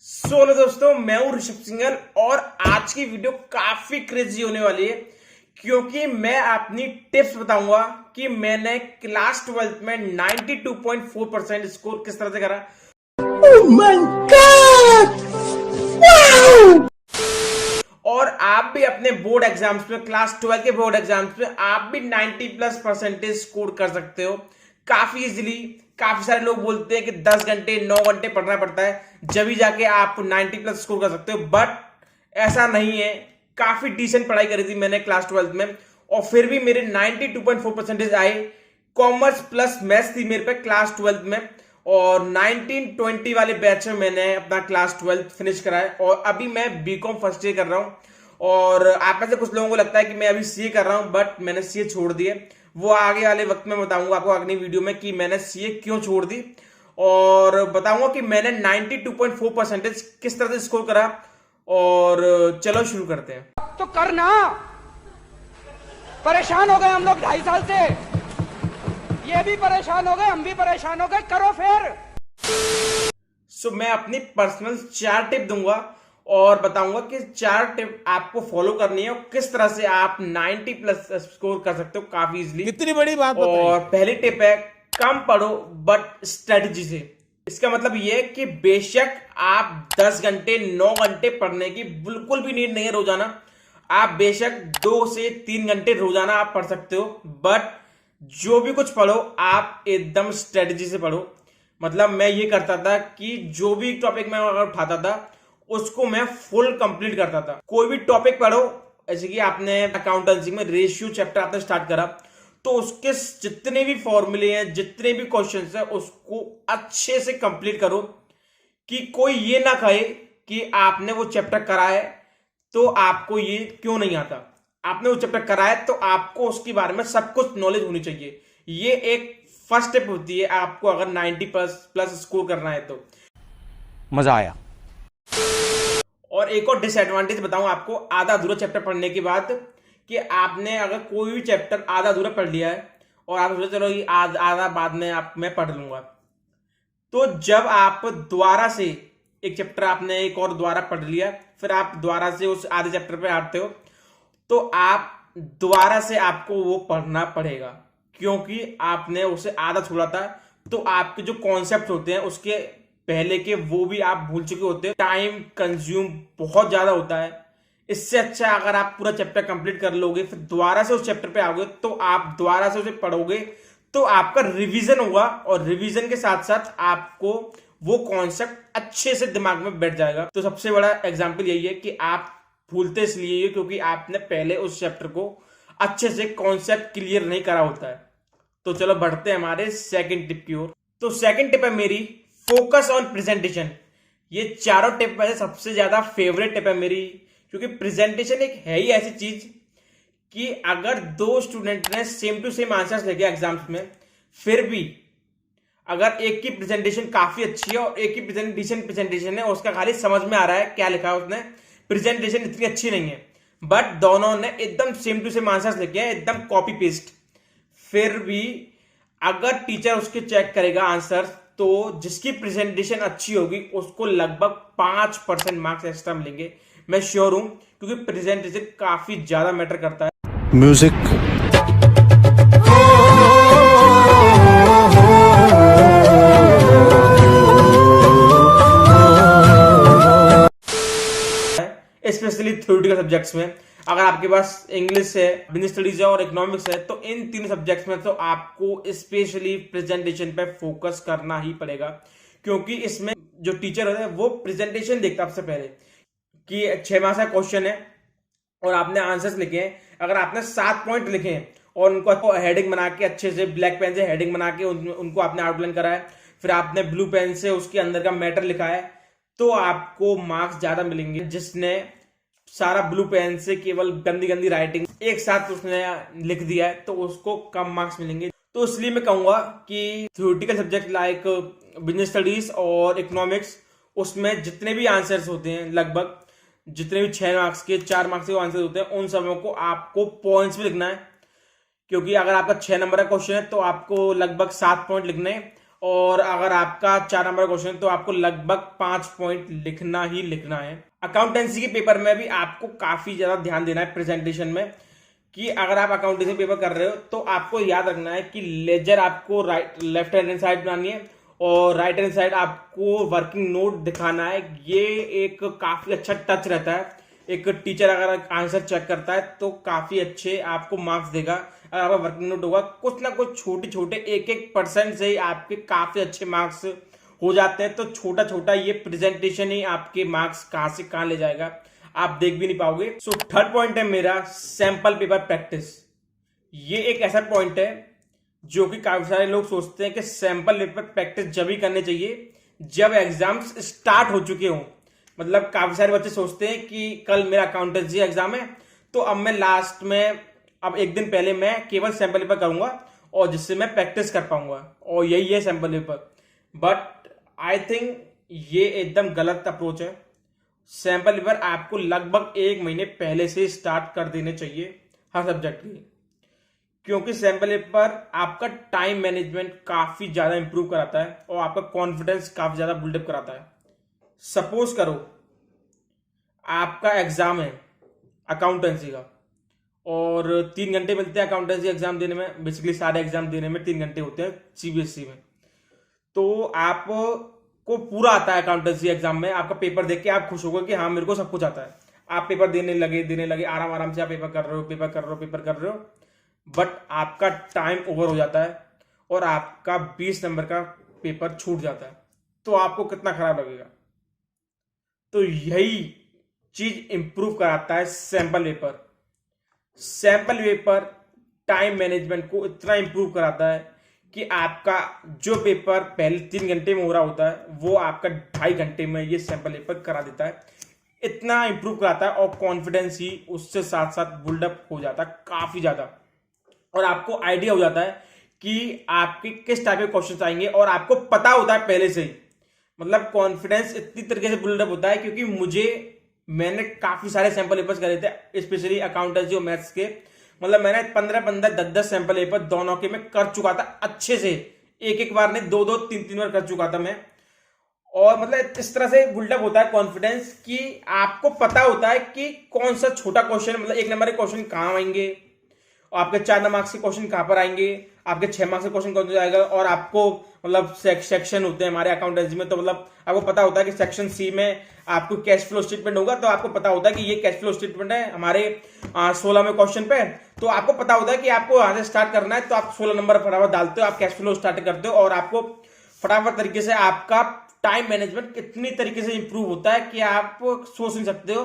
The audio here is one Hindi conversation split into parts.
हेलो दोस्तों, मैं हूं ऋषभ सिंघल और आज की वीडियो काफी क्रेजी होने वाली है क्योंकि मैं अपनी टिप्स बताऊंगा कि मैंने क्लास 12th में 92.4% स्कोर किस तरह से करा। Oh my God! Wow! और आप भी अपने बोर्ड एग्जाम्स में, क्लास 12 के बोर्ड एग्जाम्स में आप भी 90+ % स्कोर कर सकते हो काफी इजीली। काफी सारे लोग बोलते हैं कि 10 घंटे 9 घंटे पढ़ना पड़ता है जब ही जाके आप 90+ स्कोर कर सकते हो, बट ऐसा नहीं है। काफी डिसेंट पढ़ाई करी थी मैंने क्लास 12 में और फिर भी मेरे 92.4% आए। कॉमर्स प्लस मैथ्स थी मेरे पे क्लास 12 में और 1920 वाले बैच में मैंने अपना क्लास 12 फिनिश करा है और अभी मैं बीकॉम फर्स्ट ईयर कर रहा हूं। और आप में से कुछ लोगों को लगता है कि मैं अभी सीए कर रहा हूं, बट मैंने सीए छोड़ दी है। वो आगे वाले वक्त में बताऊंगा आपको अगली वीडियो में कि मैंने सीए क्यों छोड़ दी और बताऊंगा कि मैंने 92.4% किस तरह से स्कोर करा। और चलो शुरू करते हैं। तो करना, परेशान हो गए हम लोग 2.5 साल से। ये भी परेशान हो गए, हम भी परेशान हो गए, करो फिर। सो मैं अपनी पर्सनल 4 टिप दूंगा और बताऊंगा कि 4 टिप आपको फॉलो करनी है और किस तरह से आप 90+ स्कोर कर सकते हो काफी इजीली। कितनी बड़ी बात और पहली टिप है, कम पढ़ो बट स्ट्रेटजी से। इसका मतलब यह है कि बेशक आप 10 घंटे 9 घंटे पढ़ने की बिल्कुल भी नीड नहीं है रोजाना। आप बेशक 2 से 3 घंटे रोजाना आप पढ़ सकते हो, बट जो भी कुछ पढ़ो आप एकदम स्ट्रेटजी से पढ़ो। मतलब मैं ये करता था कि जो भी टॉपिक मैं अगर उठाता था उसको मैं फुल कंप्लीट करता था। कोई भी टॉपिक पढ़ो, जैसे कि आपने अकाउंटेंसी में रेशियो चैप्टर आपने स्टार्ट करा तो उसके जितने भी फॉर्मूले हैं, जितने भी क्वेश्चंस हैं, उसको अच्छे से कंप्लीट करो कि कोई ये ना कहे कि आपने वो चैप्टर करा है तो आपको ये क्यों नहीं आता। आपने वो चैप्टर करा है तो आपको उसके बारे में सब कुछ नॉलेज होनी चाहिए। ये एक फर्स्ट स्टेप होती है आपको अगर 90+ स्कोर करना है तो। मजा आया। और एक और डिसएडवांटेज बताऊं आपको आधा अधूरा चैप्टर पढ़ने के बाद, कि आपने अगर कोई भी चैप्टर आधा अधूरा पढ़ लिया है और आप सोचे चलो ये आधा बाद में मैं पढ़ लूंगा, तो जब आप दोबारा से एक चैप्टर आपने एक और दोबारा पढ़ लिया, फिर आप दोबारा से उस आधे चैप्टर पे आते हो तो आप दोबारा से आपको वो पढ़ना पड़ेगा क्योंकि आपने उसे आधा छोड़ा था। तो आपके जो कॉन्सेप्ट होते हैं उसके पहले के वो भी आप भूल चुके होते हैं। टाइम कंज्यूम बहुत ज्यादा होता है। इससे अच्छा अगर आप पूरा चैप्टर कंप्लीट कर लोगे फिर दोबारा से उस चैप्टर पे आओगे तो आप दोबारा से उसे पढ़ोगे तो आपका रिवीजन होगा और रिवीजन के साथ साथ आपको वो कॉन्सेप्ट अच्छे से दिमाग में बैठ जाएगा। तो सबसे बड़ा एग्जांपल यही है कि आप भूलते इसलिए क्योंकि आपने पहले उस चैप्टर को अच्छे से कॉन्सेप्ट क्लियर नहीं करा होता है। तो चलो बढ़ते हैं हमारे सेकंड टिप की ओर। तो सेकंड टिप है मेरी, फोकस ऑन प्रेजेंटेशन। ये चारों टिप में से सबसे ज्यादा फेवरेट टिप है मेरी क्योंकि प्रेजेंटेशन एक है ही ऐसी चीज कि अगर 2 स्टूडेंट ने सेम टू सेम आंसर्स लिखे एग्जाम्स में, फिर भी अगर एक की प्रेजेंटेशन काफी अच्छी है और एक की प्रेजेंटेशन है, उसका खाली समझ में आ रहा है क्या लिखा है उसने, प्रेजेंटेशन इतनी अच्छी नहीं है, बट दोनों ने एकदम सेम टू सेम आंसर्स लिखे हैं, एकदम कॉपी पेस्ट, फिर भी अगर टीचर उसके चेक करेगा आंसर तो जिसकी प्रेजेंटेशन अच्छी होगी उसको लगभग 5% मार्क्स एक्स्ट्रा मिलेंगे। मैं श्योर हूं क्योंकि प्रेजेंटेशन काफी ज्यादा मैटर करता है। म्यूजिक। स्पेशली थ्योरेटिकल सब्जेक्ट्स में अगर आपके पास इंग्लिश है, बिजनेस स्टडीज है और इकोनॉमिक्स है तो इन 3 सब्जेक्ट्स में तो आपको स्पेशली प्रेजेंटेशन पे फोकस करना ही पड़ेगा क्योंकि इसमें जो टीचर होता है वो प्रेजेंटेशन देखता है सबसे पहले कि 6 मार्क्स का क्वेश्चन है और आपने आंसर्स लिखे हैं। अगर आपने 7 पॉइंट लिखे हैं और उनको हेडिंग बना के अच्छे से ब्लैक पेन से हेडिंग बना के उनको आपने आउटलाइन करा है, फिर आपने ब्लू पेन से उसके अंदर का मैटर लिखा है, तो आपको मार्क्स ज्यादा मिलेंगे। जिसने सारा ब्लू पेन से केवल गंदी गंदी राइटिंग एक साथ उसने लिख दिया है तो उसको कम मार्क्स मिलेंगे। तो इसलिए मैं कहूंगा कि theoretical subject like business studies और इकोनॉमिक्स, उसमें जितने भी आंसर्स होते हैं, लगभग जितने भी 6 मार्क्स के 4 मार्क्स के आंसर होते हैं, उन सबों को आपको पॉइंट्स में लिखना है क्योंकि अगर आपका 6 नंबर का क्वेश्चन है तो आपको लगभग 7 पॉइंट लिखने हैं और अगर आपका 4 नंबर क्वेश्चन है तो आपको लगभग 5 पॉइंट लिखना ही लिखना है। अकाउंटेंसी के पेपर में भी आपको काफी ज्यादा ध्यान देना है प्रेजेंटेशन में, कि अगर आप अकाउंटेंसी पेपर कर रहे हो तो आपको याद रखना है कि लेजर आपको राइट लेफ्ट हैंड साइड बनानी है और राइट हैंड साइड आपको वर्किंग नोट दिखाना है। ये एक काफी अच्छा टच रहता है। एक टीचर अगर आंसर चेक करता है तो काफी अच्छे आपको मार्क्स देगा। अगर आपका वर्किंग नोट होगा, कुछ ना कुछ छोटे छोटे 1% से ही आपके काफी अच्छे मार्क्स हो जाते हैं। तो छोटा छोटा ये प्रेजेंटेशन ही आपके मार्क्स कहां से कहां ले जाएगा, आप देख भी नहीं पाओगे। सो थर्ड पॉइंट है मेरा सैंपल पेपर प्रैक्टिस। ये एक ऐसा पॉइंट है जो कि काफी सारे लोग सोचते हैं कि सैंपल पेपर प्रैक्टिस जब ही करनी चाहिए जब एग्जाम्स स्टार्ट हो चुके हों। मतलब काफी सारे बच्चे सोचते हैं कि कल मेरा अकाउंटेंसी एग्जाम है तो अब मैं लास्ट में अब एक दिन पहले मैं केवल सैंपल पेपर करूंगा और जिससे मैं प्रैक्टिस कर पाऊंगा, और यही है sample paper. But I think ये एकदम गलत अप्रोच है। सैंपल पेपर आपको लगभग 1 महीने पहले से स्टार्ट कर देने चाहिए हर सब्जेक्ट के, क्योंकि सैंपल पेपर आपका टाइम मैनेजमेंट काफी ज्यादा इंप्रूव कराता है और आपका कॉन्फिडेंस काफी ज्यादा बिल्डअप कराता है। सपोज करो आपका एग्जाम है अकाउंटेंसी का और 3 घंटे मिलते हैं अकाउंटेंसी एग्जाम देने में। बेसिकली सारे एग्जाम देने में 3 घंटे होते हैं सीबीएसई में। तो आपको पूरा आता है अकाउंटेंसी एग्जाम में। आपका पेपर देख के आप खुश होगे कि हाँ मेरे को सब कुछ आता है। आप पेपर देने लगे आराम आराम से आप पेपर कर रहे हो। बट आपका टाइम ओवर हो जाता है और आपका 20 नंबर का पेपर छूट जाता है, तो आपको कितना खराब लगेगा। तो यही चीज इंप्रूव कराता है sample paper. Sample paper time management को इतना इंप्रूव कराता है कि आपका जो पेपर पहले 3 घंटे में हो रहा होता है वो आपका 2.5 घंटे में ये सैंपल पेपर करा देता है। इतना इंप्रूव कराता है और कॉन्फिडेंस ही उससे साथ साथ बिल्डअप हो जाता है काफी ज्यादा। और आपको आइडिया हो जाता है कि आपके किस टाइप के क्वेश्चन आएंगे और आपको पता होता है पहले से ही। मतलब कॉन्फिडेंस इतनी तरीके से बिल्डअप होता है क्योंकि मैंने काफी सारे सैंपल पेपर्स करे थे, स्पेशली अकाउंटेंसी और मैथ्स के। मतलब मैंने 15 10 सैंपल पेपर दोनों के मैं कर चुका था अच्छे से। एक बार नहीं, 2 3 बार कर चुका था मैं। और मतलब इस तरह से बिल्डअप होता है कॉन्फिडेंस कि आपको पता होता है कि कौन सा छोटा क्वेश्चन, मतलब 1 नंबर के क्वेश्चन कहां आएंगे और आपके 4 मार्क्स के क्वेश्चन कहां पर आएंगे, आपके 6 मार्क्स के क्वेश्चन कौन सा आएगा। और आपको मतलब सेक्शन होते हैं हमारे अकाउंटेंसी में, तो मतलब आपको पता होता है कि सेक्शन सी में आपको कैश फ्लो स्टेटमेंट होगा, तो आपको पता होता है कि ये कैश फ्लो स्टेटमेंट है हमारे 16वें क्वेश्चन पे। तो आपको पता होता है कि आपको यहां से स्टार्ट करना है, तो आप 16 नंबर फटाफट डालते हो, आप कैश फ्लो स्टार्ट करते हो और आपको फटाफट तरीके से आपका टाइम मैनेजमेंट इतनी तरीके से इंप्रूव होता है कि आप सोच नहीं सकते हो।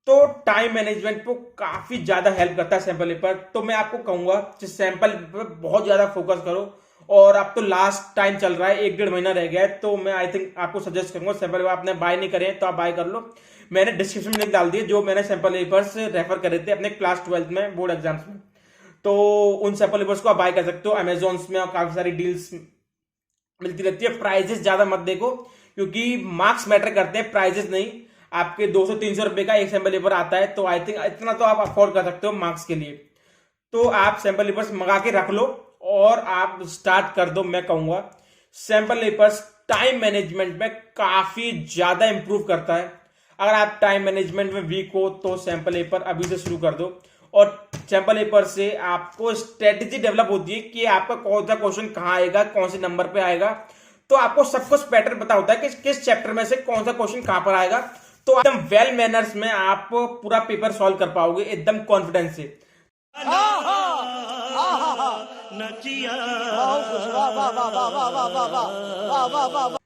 तो टाइम मैनेजमेंट को काफी ज्यादा हेल्प करता है सैंपल पेपर। तो मैं आपको कहूंगा कि सैंपल पेपर बहुत ज्यादा फोकस करो। और अब तो लास्ट टाइम चल रहा है, 1-1.5 महीना रह गया है, तो मैं आई थिंक आपको सजेस्ट करूंगा सैंपल पेपर आपने बाय नहीं करे तो आप बाय कर लो। मैंने डिस्क्रिप्शन में लिंक डाल दिए जो मैंने सैंपल पेपर्स रेफर करे थे अपने क्लास 12 में बोर्ड एग्जाम्स में। तो उन सैंपल पेपर्स को आप बाय कर सकते हो अमेजोन में, और काफी सारी डील्स मिलती रहती है। प्राइजेस ज्यादा मत देखो क्योंकि मार्क्स मैटर करते हैं, प्राइजेस नहीं। आपके 200-300 रुपए का एक सैंपल पेपर आता है, तो आई थिंक इतना तो आप अफोर्ड कर सकते हो मार्क्स के लिए। तो आप सैंपल पेपर्स मंगा के रख लो और आप स्टार्ट कर दो। मैं कहूंगा सैंपल पेपर्स टाइम मैनेजमेंट में काफी ज्यादा इंप्रूव करता है। अगर आप टाइम मैनेजमेंट में वीक हो तो सैंपल पेपर अभी से शुरू कर दो। और सैंपल पेपर से आपको स्ट्रेटेजी डेवलप होती है कि आपका कौन सा क्वेश्चन कहां आएगा, कौन से नंबर पे आएगा। तो आपको सब कुछ पैटर्न पता होता है कि किस चैप्टर में से कौन सा क्वेश्चन कहां पर आएगा। तो एकदम वेल मैनर्स में आप पूरा पेपर सॉल्व कर पाओगे एकदम कॉन्फिडेंस से।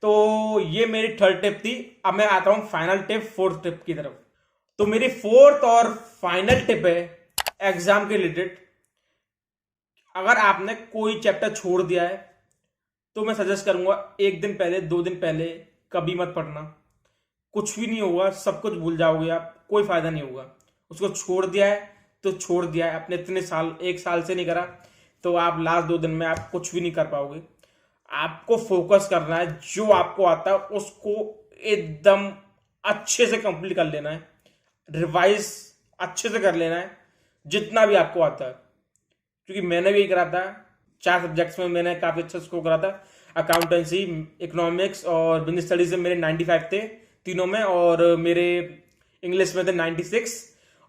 तो ये मेरी थर्ड टिप थी। अब मैं आता हूं फाइनल टिप, फोर्थ टिप की तरफ। तो मेरी फोर्थ और फाइनल टिप है एग्जाम के रिलेटेड। अगर आपने कोई चैप्टर छोड़ दिया है तो मैं सजेस्ट करूंगा 1 दिन पहले 2 दिन पहले कभी मत पढ़ना। कुछ भी नहीं होगा, सब कुछ भूल जाओगे आप, कोई फायदा नहीं होगा। उसको छोड़ दिया है तो छोड़ दिया है। अपने इतने साल 1 साल से नहीं करा तो आप लास्ट 2 दिन में आप कुछ भी नहीं कर पाओगे। आपको फोकस करना है, जो आपको आता है उसको एकदम अच्छे से कंप्लीट कर लेना है, रिवाइज अच्छे से कर लेना है जितना भी आपको आता है। क्योंकि मैंने भी यही करा था, 4 सब्जेक्ट्स में मैंने काफी अच्छा स्कोर करा था। अकाउंटेंसी, इकोनॉमिक्स और बिजनेस स्टडीज में मेरे 95 थे तीनों में, और मेरे इंग्लिश में थे 96,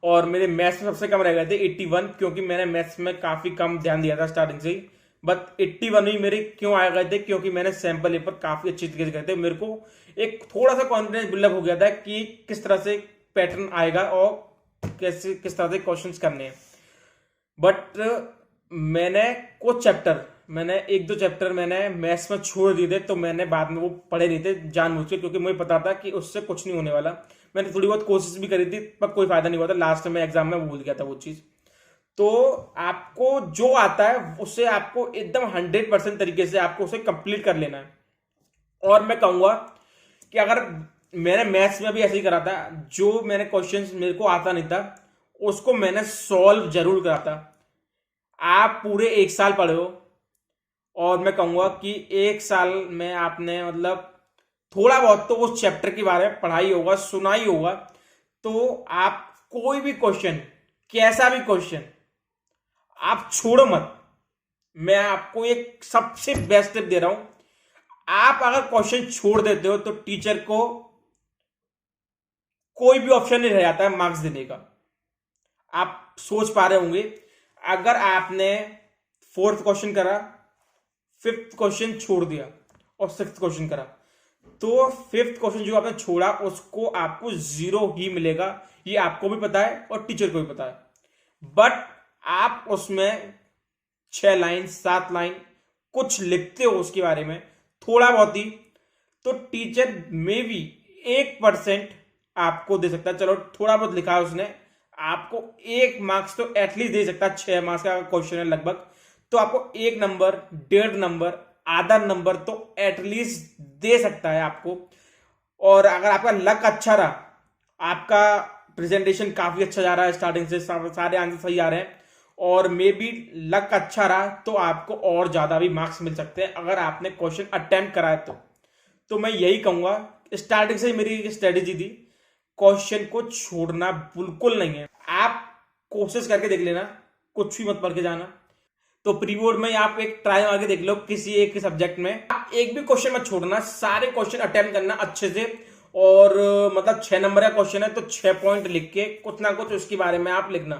और मेरे मैथ्स में सबसे कम रह गए थे 81, क्योंकि मैंने मैथ्स में काफी कम ध्यान दिया था स्टार्टिंग से ही। बट 81 ही मेरे क्यों आ गए थे, क्योंकि मैंने सैंपल पेपर काफी अच्छी तरीके से करे थे। मेरे को एक थोड़ा सा कॉन्फिडेंस बिल्डअप हो गया था कि किस तरह से पैटर्न आएगा और कैसे किस तरह से क्वेश्चंस करने हैं। बट मैंने कुछ चैप्टर, मैंने 1-2 चैप्टर मैंने मैथ्स में छोड़ दिए थे, तो मैंने बाद में वो पढ़े नहीं थे जानबूझ के, क्योंकि मुझे पता था कि उससे कुछ नहीं होने वाला। मैंने थोड़ी बहुत कोशिश भी करी थी पर कोई फायदा नहीं हुआ था। लास्ट में एग्जाम में भूल गया था वो चीज। तो आपको जो आता है उससे आपको एकदम 100% तरीके से आपको उसे कंप्लीट कर लेना है। और मैं कहूंगा कि अगर मैंने मैथ्स में भी ऐसे ही करा था, जो मैंने क्वेश्चंस मेरे को आता नहीं था उसको मैंने सॉल्व जरूर करा था। आप पूरे 1 साल पढ़े हो, और मैं कहूंगा कि 1 साल में आपने मतलब थोड़ा बहुत तो उस चैप्टर के बारे में पढ़ाई होगा, सुनाई होगा, तो आप कोई भी क्वेश्चन, कैसा भी क्वेश्चन, आप छोड़ो मत। मैं आपको एक सबसे बेस्ट टिप दे रहा हूं, आप अगर क्वेश्चन छोड़ देते हो तो टीचर को कोई भी ऑप्शन नहीं रह जाता है मार्क्स देने का। आप सोच पा रहे होंगे, अगर आपने 4th क्वेश्चन करा, 5th क्वेश्चन छोड़ दिया और 6th क्वेश्चन करा, तो 5th क्वेश्चन जो आपने छोड़ा उसको आपको 0 ही मिलेगा। ये आपको भी पता है और टीचर को भी पता है। बट आप उसमें 6 लाइन 7 लाइन कुछ लिखते हो उसके बारे में थोड़ा बहुत ही, तो टीचर में भी 1% आपको दे सकता है। चलो थोड़ा बहुत लिखा है उसने, आपको 1 मार्क्स तो एटलीस्ट दे सकता है। 6 मार्क्स का क्वेश्चन है लगभग, तो आपको 1 नंबर, 1.5 नंबर, आधा नंबर तो एटलीस्ट दे सकता है आपको। और अगर आपका लक अच्छा रहा, आपका प्रेजेंटेशन काफी अच्छा जा रहा है, स्टार्टिंग से सारे आंसर सही आ रहे हैं, और मे बी लक अच्छा रहा, तो आपको और ज्यादा भी मार्क्स मिल सकते हैं अगर आपने क्वेश्चन अटेम्प्ट करा है तो मैं यही कहूंगा, स्टार्टिंग से मेरी एक स्ट्रेटेजी थी, क्वेश्चन को छोड़ना बिल्कुल नहीं है। आप कोशिश करके देख लेना, कुछ भी मत पढ़ के जाना। तो प्री बोर्ड में आप एक ट्राई मार के देख लो किसी एक सब्जेक्ट में, आप एक भी क्वेश्चन मत छोड़ना, सारे क्वेश्चन अटेम्प्ट करना अच्छे से। और मतलब 6 नंबर का क्वेश्चन है तो 6 पॉइंट लिख के कुछ ना कुछ उसके बारे में आप लिखना,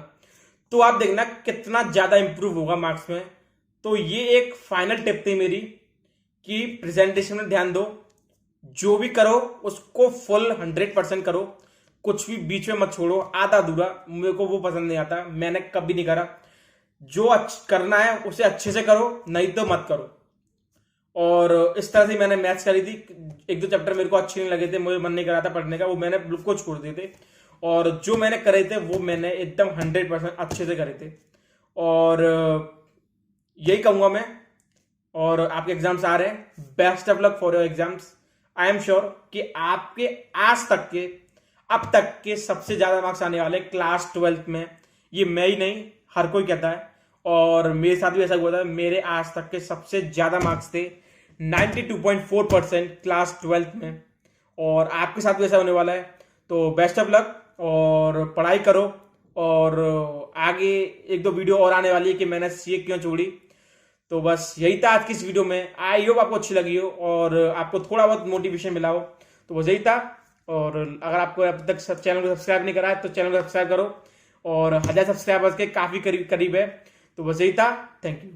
तो आप देखना कितना ज्यादा इंप्रूव होगा मार्क्स में। तो ये एक फाइनल टिप थी मेरी कि प्रेजेंटेशन में ध्यान दो, जो भी करो उसको फुल 100% करो, कुछ भी बीच में मत छोड़ो आधा अधूरा। मेरे को वो पसंद नहीं आता, मैंने कभी नहीं करा। जो करना है उसे अच्छे से करो, नहीं तो मत करो। और इस तरह से मैंने मैथ्स करी थी। 1-2 चैप्टर मेरे को अच्छे नहीं लगे थे, मुझे मन नहीं करा था पढ़ने का, वो मैंने बिल्कुल छोड़ दिए थे। और जो मैंने करे थे वो मैंने एकदम 100% अच्छे से करे थे। और यही कहूंगा मैं। और आपके एग्जाम्स आ रहे हैं, best of luck for your exams. I am sure कि आपके आज तक के अब तक के सबसे ज्यादा मार्क्स आने वाले क्लास 12th में। ये मैं ही नहीं, हर कोई कहता है, और मेरे साथ भी ऐसा हुआ था। मेरे आज तक के सबसे ज्यादा मार्क्स थे 92.4% क्लास 12th में, और आपके साथ भी ऐसा होने वाला है। तो बेस्ट ऑफ लक, और पढ़ाई करो। और आगे 1-2 वीडियो और आने वाली है कि मैंने सीए क्यों छोड़ी। तो बस यही था आज की इस वीडियो में। आई होप आपको अच्छी लगी हो और आपको थोड़ा बहुत मोटिवेशन मिला हो। तो बस यही था। और अगर आपको अब तक चैनल को सब्सक्राइब नहीं करा है तो चैनल को सब्सक्राइब करो, और 1000 सब्सक्राइबर्स के काफी करीब है। तो बस यही था। Thank you.